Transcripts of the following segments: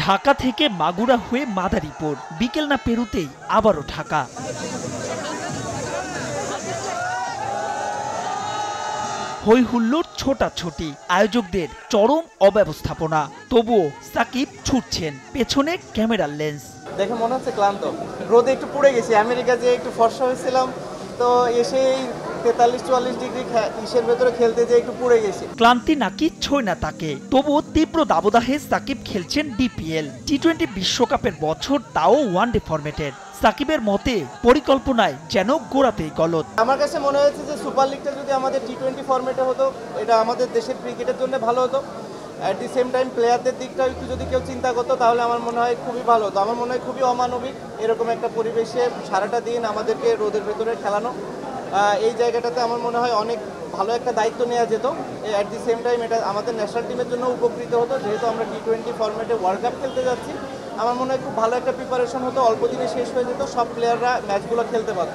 ঢাকা থেকে মাগুরা হয়ে মাদারীপুর, বিকেল না পেরুতেই আবারও ঢাকা। হই হুল্লোড়, ছোটাছুটি, আয়োজকদের চরম অব্যবস্থাপনা। তবুও সাকিব ছুটছেন, পেছনে ক্যামেরার লেন্স। দেখে মনে হচ্ছে ক্লান্ত, রোদে একটু পুড়ে গেছি। আমেরিকা যে একটু ফর্সা হয়েছিলাম, তো এসেই 43-44 ডিগ্রি ইসের ভেতরে খেলতে যে একটু পুড়ে গেছি। ক্লান্তি নাকি ছয় না তাকে, তবুও তীব্র দাবদাহে সাকিব খেলছেন ডিপিএল টি-20 বিশ্বকাপের বছর, তাও ওয়ানডে ফরম্যাটের। সাকিবের মতে পরিকল্পনায় যেন গোড়াতেই গলদ। আমার কাছে মনে হয়েছে যে সুপার লিগটা যদি আমাদের টি-20 ফরম্যাটে হতো, এটা আমাদের দেশের ক্রিকেটের জন্য ভালো হতো। অ্যাট দি সেম টাইম প্লেয়ারদের দিকটা একটু যদি কেউ চিন্তা করতো, তাহলে আমার মনে হয় খুবই ভালো হতো। আমার মনে হয় খুবই অমানবিক এরকম একটা পরিবেশে সারাটা দিন আমাদেরকে রোদের ভেতরে খেলানো। এই জায়গাটাতে আমার মনে হয় অনেক ভালো একটা দায়িত্ব নেওয়া যেত। অ্যাট দি সেম টাইম এটা আমাদের ন্যাশনাল টিমের জন্য উপকৃত হতো, যেহেতু আমরা টি-20 ফরম্যাটে ওয়ার্ল্ড কাপ খেলতে যাচ্ছি। আমার মনে হয় খুব ভালো একটা প্রিপারেশন হতো, অল্প দিনে শেষ হয়ে যেত, সব প্লেয়াররা ম্যাচগুলো খেলতে পারত।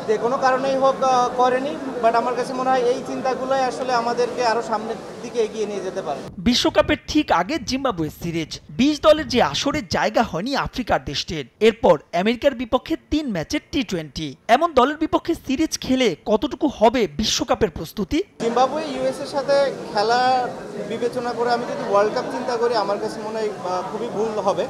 যে কোনো কারণেই হোক করেনি, বাট আমার কাছে মনে হয় এই চিন্তাগুলোই আসলে আমাদেরকে আরো সামনের দিকে এগিয়ে নিয়ে যেতে পারে। বিশ্বকাপের ঠিক আগে জিম্বাবুয়ে সিরিজ, 20 দলের যে আসরে জায়গা হয়নি আফ্রিকার দেশটির। এরপর আমেরিকার বিপক্ষে 3 ম্যাচের টি-20, এমন দলের বিপক্ষে সিরিজ খেলে কতটুকু হবে বিশ্বকাপের প্রস্তুতি? জিম্বাবুয়ে ইউএস এর সাথে খেলা বিবেচনা করে আমি যদি ওয়ার্ল্ড কাপ চিন্তা করি, আমার কাছে মনে হয় খুবই ভুল হবে।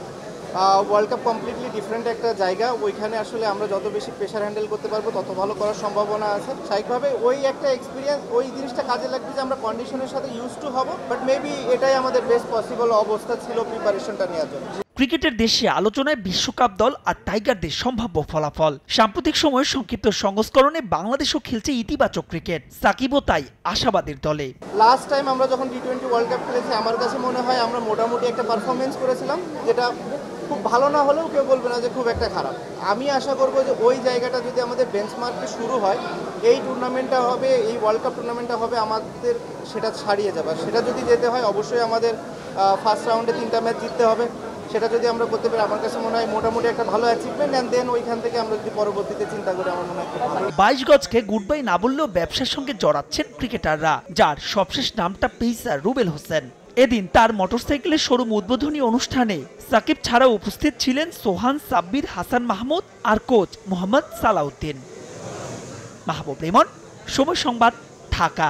ওয়ার্ল্ড কাপ কমপ্লিটলি ডিফারেন্ট একটা জায়গা, ওইখানে আসলে আমরা যত বেশি প্রেশার হ্যান্ডেল করতে পারবো তত ভালো করার সম্ভাবনা আছে। স্বাভাবিকভাবে ওই একটা এক্সপিরিয়েন্স, ওই জিনিসটা কাজে লাগবে যে আমরা কন্ডিশনের সাথে ইউজ টু হব, বাট মেবি এটাই আমাদের বেস্ট পসিবল অবস্থা ছিল প্রিপারেশনটা নেওয়ার জন্য। ক্রিকেটের দেশে আলোচনায় বিশ্বকাপ দল আর টাইগারদের সম্ভাব্য ফলাফল। সাম্প্রতিক সময়ে সংক্ষিপ্ত সংস্করণে বাংলাদেশও খেলছে ইতিবাচক ক্রিকেট, সাকিবও তাই আশাবাদের দলে। লাস্ট টাইম আমরা যখন টি-20 ওয়ার্ল্ড কাপ খেলেছি, আমার কাছে মনে হয় আমরা মোটামুটি একটা পারফরমেন্স করেছিলাম, যেটা খুব ভালো না হলেও কেউ বলবে না যে খুব একটা খারাপ। আমি আশা করব যে ওই জায়গাটা যদি আমাদের বেঞ্চমার্কে শুরু হয়, এই টুর্নামেন্টটা হবে, এই ওয়ার্ল্ড কাপ টুর্নামেন্টটা হবে আমাদের সেটা ছাড়িয়ে যাবে। সেটা যদি যেতে হয়, অবশ্যই আমাদের ফার্স্ট রাউন্ডে 3টা ম্যাচ জিততে হবে। সেটা যদি আমরা করতে পারি, আমার কাছে মনে হয় মোটামুটি একটা ভালো অ্যাচিভমেন্ট। অ্যান্ড দেন ওইখান থেকে আমরা যদি পরবর্তীতে চিন্তা করি, আমার মনে হয় 22 গজকে গুড বাই না বললেও ব্যবসার সঙ্গে জড়াচ্ছেন ক্রিকেটাররা, যার সবশেষ নামটা পেসার রুবেল হোসেন। এদিন তার মোটরসাইকেলের শোরুম উদ্বোধনী অনুষ্ঠানে সাকিব ছাড়াও উপস্থিত ছিলেন সোহান, সাব্বির, হাসান মাহমুদ আর কোচ মোহাম্মদ সালাউদ্দিন। মাহবুব রেমন, সময় সংবাদ, ঢাকা।